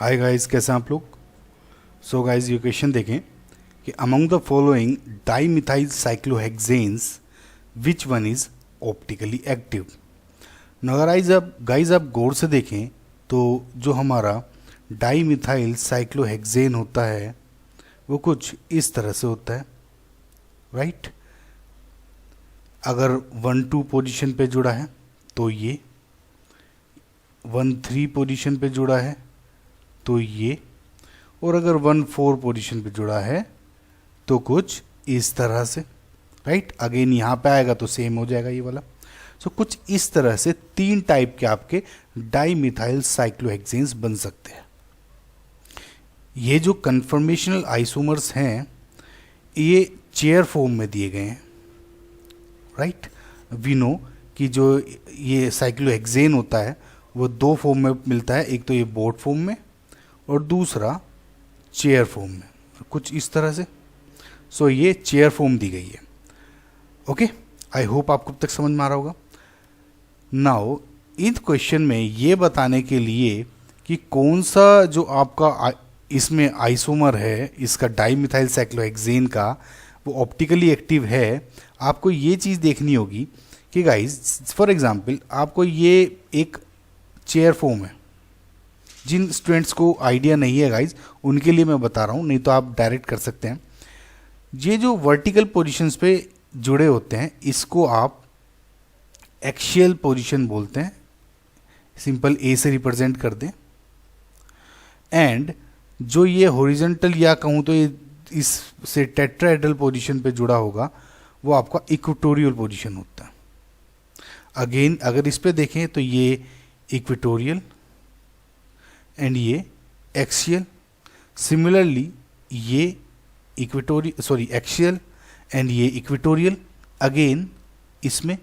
Hi guys, कैसे हैं आप लोग। सो गाइस, ये क्वेश्चन देखें कि among the following dimethyl cyclohexanes which one is optically active. अगर गाइस आप गौर से देखें तो जो हमारा डाईमिथाइल साइक्लोहेक्सेन होता है वो कुछ इस तरह से होता है, राइट। अगर 1-2 पोजीशन पे जुड़ा है तो ये, 1-3 पोजीशन पे जुड़ा है तो ये, और अगर 1-4 पोजीशन पे जुड़ा है तो कुछ इस तरह से, राइट। अगेन यहाँ पे आएगा तो सेम हो जाएगा ये वाला। सो कुछ इस तरह से 3 टाइप के आपके डाईमिथाइल साइक्लोहेक्सेन्स बन सकते हैं। ये जो कन्फर्मेशनल आइसोमर्स हैं ये चेयर फॉर्म में दिए गए हैं, राइट। वी नो कि जो ये साइक्लोहेक्सेन होता है वो 2 फॉर्म में मिलता है, एक तो ये बोट फॉर्म में और दूसरा चेयर फॉर्म में, कुछ इस तरह से। सो ये चेयर फॉर्म दी गई है। ओके, आई होप आपको अब तक समझ में आ रहा होगा। नाउ इस क्वेश्चन में ये बताने के लिए कि कौन सा जो आपका इसमें आइसोमर है इसका डाईमिथाइल साइक्लोहेक्सेन का वो ऑप्टिकली एक्टिव है, आपको ये चीज़ देखनी होगी कि गाइस फॉर एग्जांपल आपको ये एक चेयर फॉर्म है। जिन स्टूडेंट्स को आइडिया नहीं है गाइस उनके लिए मैं बता रहा हूँ, नहीं तो आप डायरेक्ट कर सकते हैं। ये जो वर्टिकल पोजीशंस पे जुड़े होते हैं इसको आप एक्सियल पोजीशन बोलते हैं, सिंपल ए से रिप्रेजेंट कर दें। एंड जो ये हॉरिजॉन्टल या कहूँ तो ये इससे टेट्राहेड्रल पोजीशन पे जुड़ा होगा वो आपका इक्वेटोरियल पोजीशन होता है। अगेन अगर इस पे देखें तो ये इक्वेटोरियल एंड ये एक्सियल। सिमिलरली ये एक्सियल एंड ये इक्वेटोरियल। अगेन इसमें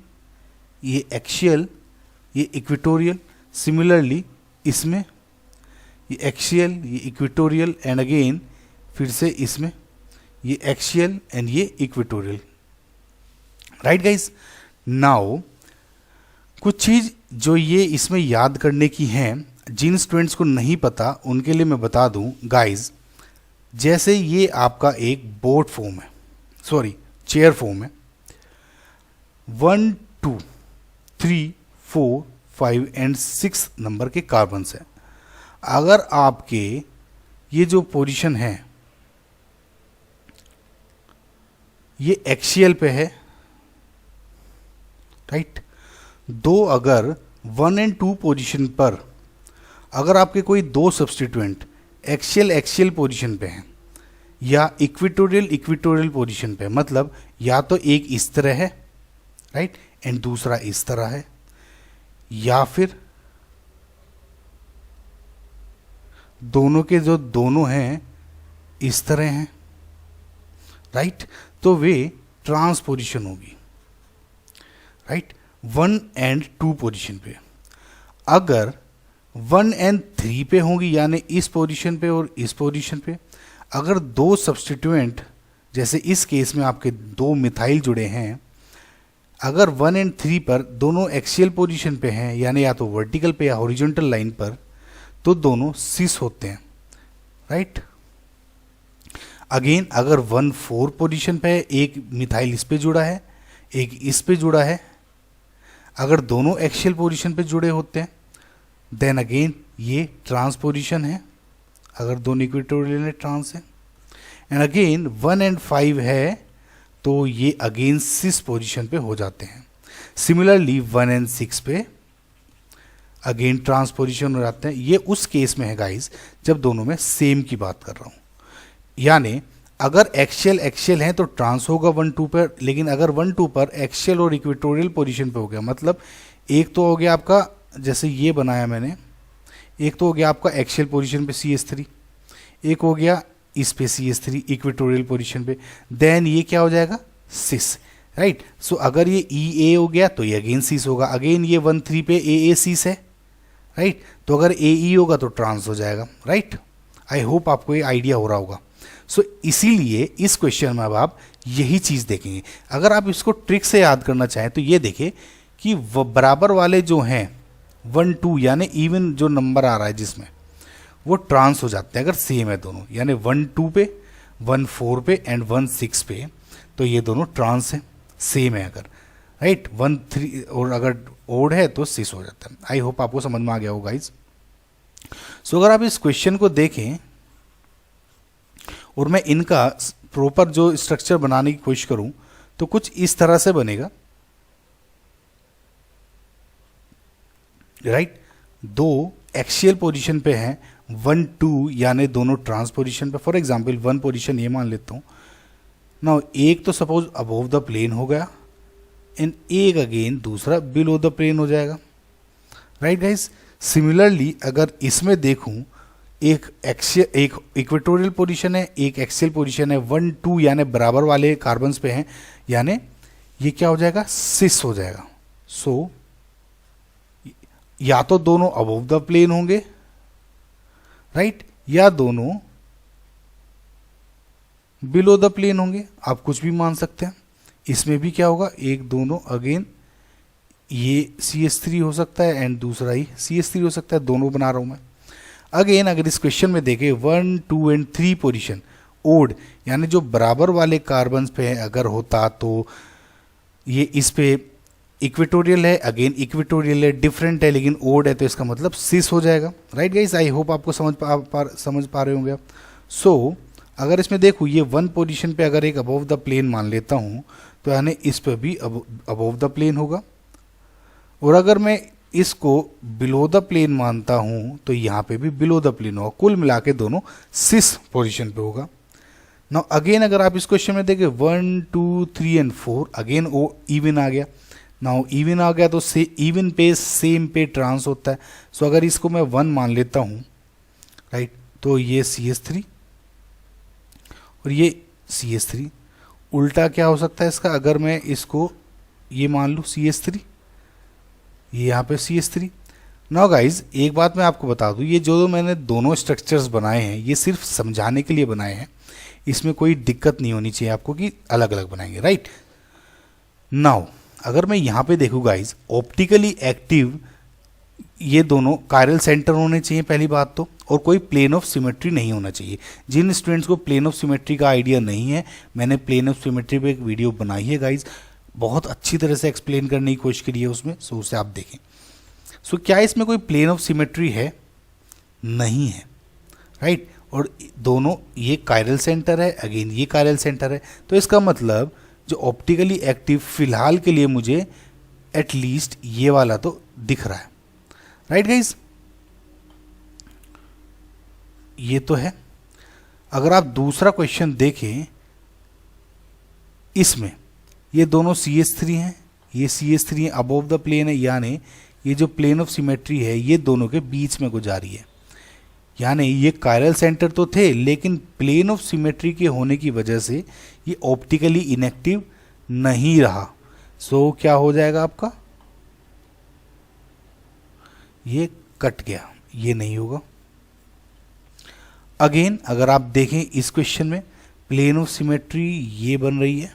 ये एक्सियल, ये इक्वेटोरियल। सिमिलरली इसमें ये एक्सियल, ये इक्वेटोरियल एंड अगेन फिर से इसमें ये एक्सियल एंड ये इक्वेटोरियल, राइट गाइस। नाउ कुछ चीज़ जो ये इसमें याद करने की हैं, जिन स्टूडेंट्स को नहीं पता उनके लिए मैं बता दूं गाइस। जैसे ये आपका एक बोट फॉर्म है, सॉरी चेयर फॉर्म है। 1, 2, 3, 4, 5 एंड 6 नंबर के कार्बन्स हैं। अगर आपके ये जो पोजीशन है ये एक्सियल पे है, राइट। दो अगर 1 एंड 2 पोजीशन पर अगर आपके कोई 2 सब्स्टिट्यूएंट एक्सियल पोजीशन पे हैं या इक्वेटोरियल पोजीशन पे, मतलब या तो एक इस तरह है, राइट, एंड दूसरा इस तरह है, या फिर दोनों के जो दोनों हैं इस तरह हैं, राइट, तो वे ट्रांस पोजीशन होगी, राइट। 1 एंड 2 पोजीशन पे अगर 1 एंड 3 पे होंगी, यानी इस पोजीशन पे और इस पोजीशन पे, अगर 2 सब्स्टिट्यूएंट जैसे इस केस में आपके 2 मिथाइल जुड़े हैं, अगर 1 एंड 3 पर दोनों एक्सियल पोजीशन पे हैं, यानी या तो वर्टिकल पे या हॉरिजॉन्टल लाइन पर, तो दोनों सिस होते हैं, राइट। अगेन अगर 1-4 पोजीशन पे है, एक मिथाइल इस पे जुड़ा है एक इस पे जुड़ा है, अगर दोनों एक्सियल पोजीशन पे जुड़े होते हैं देन अगेन ये ट्रांस पोजीशन है, अगर दोनों इक्वेटोरियल है ट्रांस है। एंड अगेन 1 एंड 5 है तो ये अगेन सिस पोजीशन पे हो जाते हैं। सिमिलरली 1 एंड 6 पे अगेन ट्रांस पोजीशन हो जाते हैं। ये उस केस में है गाइस जब दोनों में सेम की बात कर रहा हूँ, यानी अगर एक्सियल है तो ट्रांस होगा 1-2 पर, लेकिन अगर 1-2 पर एक्सियल और इक्वेटोरियल पोजीशन पे हो गया, मतलब एक तो हो गया आपका जैसे ये बनाया मैंने, एक तो हो गया आपका एक्सियल पोजीशन पे CH3, एक हो गया इस पे CH3 इक्वेटोरियल पोजीशन पे, देन ये क्या हो जाएगा सिस, राइट। सो अगर ये EA हो गया तो ये अगेन सिस होगा। अगेन ये 1-3 पे AA सिस है, राइट, तो अगर AE होगा तो ट्रांस हो जाएगा, राइट। आई होप आपको ये आइडिया हो रहा होगा। सो इसीलिए इस क्वेश्चन में अब आप यही चीज़ देखेंगे। अगर आप इसको ट्रिक से याद करना चाहें तो ये देखें कि बराबर वाले जो हैं 1-2 यानी इवन जो नंबर आ रहा है जिसमें वो ट्रांस हो जाते हैं अगर सेम है दोनों, यानी 1 2 पे, 1 4 पे एंड 1 6 पे, तो ये दोनों ट्रांस है, सेम है अगर, राइट। 1 3 और अगर ओड है तो 6 हो जाता है। आई होप आपको समझ में आ गया होगा गाइज। सो अगर आप इस क्वेश्चन को देखें और मैं इनका प्रॉपर जो स्ट्रक्चर बनाने की कोशिश करूं तो कुछ इस तरह से बनेगा, राइट। दो एक्सियल पोजीशन पे हैं, 1 2 यानी दोनों ट्रांस पोजीशन पे। फॉर एग्जांपल 1 पोजीशन ये मान लेता हूं ना, एक तो सपोज अबोव द प्लेन हो गया एंड एक अगेन दूसरा बिलो द प्लेन हो जाएगा, राइट गाइस। सिमिलरली अगर इसमें देखूं, एक इक्वेटोरियल पोजीशन है, एक एक्सियल पोजीशन है, 1 2 यानी बराबर वाले कार्बन्स पे हैं, यानी ये क्या हो जाएगा, 6 हो जाएगा। सो या तो दोनों अबोव द प्लेन होंगे, राइट, या दोनों बिलो द प्लेन होंगे, आप कुछ भी मान सकते हैं। इसमें भी क्या होगा, एक दोनों अगेन ये CH3 हो सकता है एंड दूसरा ही CH3 हो सकता है, दोनों बना रहा हूं मैं। अगेन अगर इस क्वेश्चन में देखें 1 2 एंड 3 पोजीशन ओड, यानी जो बराबर वाले कार्बन्स पे है अगर होता तो ये इस पे इक्वेटोरियल है, अगेन इक्वेटोरियल है, डिफरेंट है लेकिन ओड है, तो इसका मतलब 6 हो जाएगा, राइट गाइस। आई होप आपको समझ पा रहे होंगे आप। सो अगर इसमें देखूँ ये 1 पोजीशन पे अगर एक अबोव द प्लेन मान लेता हूँ तो यानी इस पे भी अबोव द प्लेन होगा, और अगर मैं इसको बिलो द प्लेन मानता हूँ तो यहाँ पे भी बिलो द प्लेन होगा। कुल मिला के दोनों 6 पोजीशन पे होगा। नाउ अगेन अगर आप इस क्वेश्चन में देखें 1 2 3 एंड 4, अगेन वो इवन आ गया। नाउ इवन आ गया तो से इवन पे सेम पे ट्रांस होता है। सो अगर इसको मैं 1 मान लेता हूँ, राइट, तो ये CH3 और ये CH3। उल्टा क्या हो सकता है इसका, अगर मैं इसको ये मान लूँ CH3, ये यहाँ पे CH3। नाउ गाइज एक बात मैं आपको बता दूँ, ये जो मैंने दोनों स्ट्रक्चर्स बनाए हैं ये सिर्फ समझाने के लिए बनाए हैं, इसमें कोई दिक्कत नहीं होनी चाहिए आपको कि अलग अलग बनाएंगे, राइट। नाउ अगर मैं यहाँ पे देखूँ गाइज, ऑप्टिकली एक्टिव ये दोनों कायरल सेंटर होने चाहिए पहली बात तो, और कोई प्लेन ऑफ सिमेट्री नहीं होना चाहिए। जिन स्टूडेंट्स को प्लेन ऑफ सिमेट्री का आइडिया नहीं है, मैंने प्लेन ऑफ सिमेट्री पे एक वीडियो बनाई है गाइज, बहुत अच्छी तरह से एक्सप्लेन करने की कोशिश करी है उसमें, सो उसे आप देखें। सो क्या इसमें कोई प्लेन ऑफ सिमेट्री है, नहीं है, राइट। और दोनों ये कायरल सेंटर है, अगेन ये कायरल सेंटर है, तो इसका मतलब जो ऑप्टिकली एक्टिव फिलहाल के लिए मुझे एटलीस्ट ये वाला तो दिख रहा है, राइट गाइज, ये तो है। अगर आप दूसरा क्वेश्चन देखें, इसमें ये दोनों CH3 हैं, ये CH3 है, अबोव द प्लेन है, यानी ये जो प्लेन ऑफ सिमेट्री है ये दोनों के बीच में गुजारी है, यानी ये कायरल सेंटर तो थे लेकिन प्लेन ऑफ सिमेट्री के होने की वजह से ये ऑप्टिकली इनएक्टिव नहीं रहा। सो क्या हो जाएगा आपका, ये कट गया, ये नहीं होगा। अगेन अगर आप देखें इस क्वेश्चन में प्लेन ऑफ सिमेट्री ये बन रही है,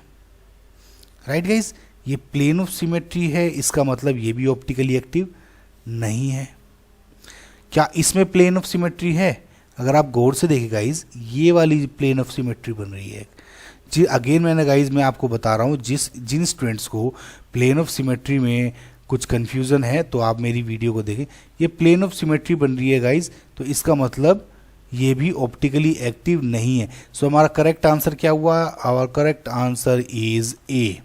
राइट गाइज, ये प्लेन ऑफ सिमेट्री है, इसका मतलब ये भी ऑप्टिकली एक्टिव नहीं है। क्या इसमें प्लेन ऑफ सिमेट्री है, अगर आप गौर से देखें गाइज, ये वाली प्लेन ऑफ सिमेट्री बन रही है। जी अगेन मैंने गाइज मैं आपको बता रहा हूँ, जिन स्टूडेंट्स को प्लेन ऑफ सिमेट्री में कुछ कन्फ्यूज़न है तो आप मेरी वीडियो को देखें, ये प्लेन ऑफ सिमेट्री बन रही है गाइज, तो इसका मतलब ये भी ऑप्टिकली एक्टिव नहीं है। सो हमारा करेक्ट आंसर क्या हुआ, our correct answer is A,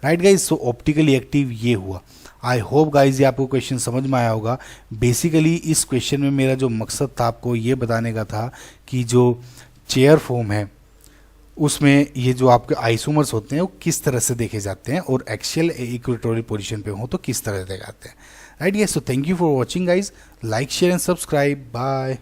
right guys. So optically active ये हुआ। आई होप गाइज ये आपको क्वेश्चन समझ में आया होगा। बेसिकली इस क्वेश्चन में मेरा जो मकसद था आपको ये बताने का था कि जो चेयर फॉर्म है उसमें ये जो आपके आइसोमर्स होते हैं वो किस तरह से देखे जाते हैं, और एक्सियल इक्वेटोरियल पोजीशन पे हो तो किस तरह से देखे जाते हैं, राइट। ये so thank you for watching guys, like share and subscribe, bye.